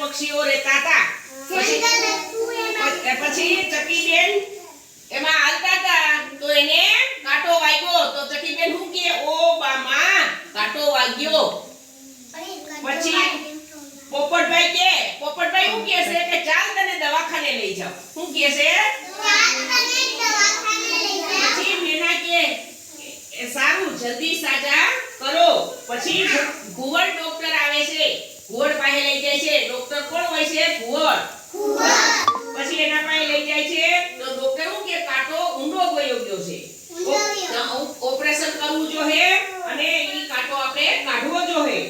પક્ષીઓ રહેતા હતા. પછી ચકીબેન એમાં હાલતા હતા તો એને કાંટો વાગ્યો તો ચકીબેન શું કહે, ઓ બામાં કાંટો વાગ્યો. પછી પોપટભાઈ શું કહે છે કે ચાલ તને દવાખાને લઈ જાવ. શું કહે છે? પછી મેના કહે સારું જલ્દી સાજા કરો. પછી ઘુવડ ડોક્ટર આવે છે, ઘુવડ પાસે લઈ જાય છે. ડોક્ટર કોણ હોય છે? ઘુવડ. પછી એના પાસે લઈ જાય છે તો ડોક્ટર શું કે કાંટો ઊંડો ગયો છે, ઓપરેશન કરવું જોઈએ અને ઈ કાંટો આપણે કાઢવો જોઈએ.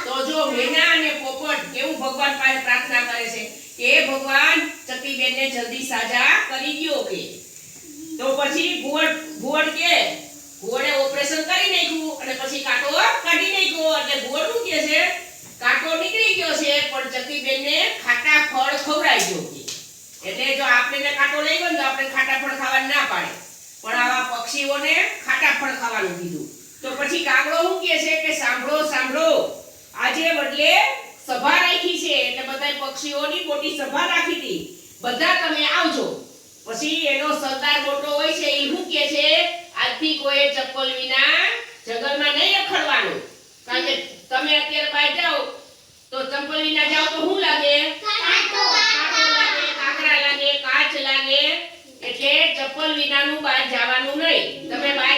તો જો મેના અને પોપટ કેવું ભગવાન પાસે પ્રાર્થના કરે છે કે ભગવાન ચકીબેનને જલ્દી સાજા કરી દ્યો કે. તો પછી ઘુવડ કે ઘુવડે ઓપરેશન કરી નાખ્યું અને પછી કાંટો કાઢી નાખ્યો. એટલે ઘુવડ શું કહે છે, કાંટો નીકળી ગયો છે પણ ચકીબેનને ખાટા ફળ ખવડાવી ગયો કે. એટલે જો આપણે કાંટો લઈ ગયો તો આપણે ખાટા ફળ ખાવાનું ના પાડે, પણ આવા પક્ષીઓને ખાટા ફળ ખાવાનું કીધું. તો પછી કાગડો શું કહે છે કે સાંભળો સાંભળો, આજે બદલે સભા રાખી છે, એટલે બધા પક્ષીઓની મોટી સભા રાખી હતી, બધા તમે આવજો. પછી એનો સરદાર મોટો હોય છે એ શું કહે છે, આજથી કોઈ ચપ્પલ વિના જંગલમાં નહીં રખડવાનું.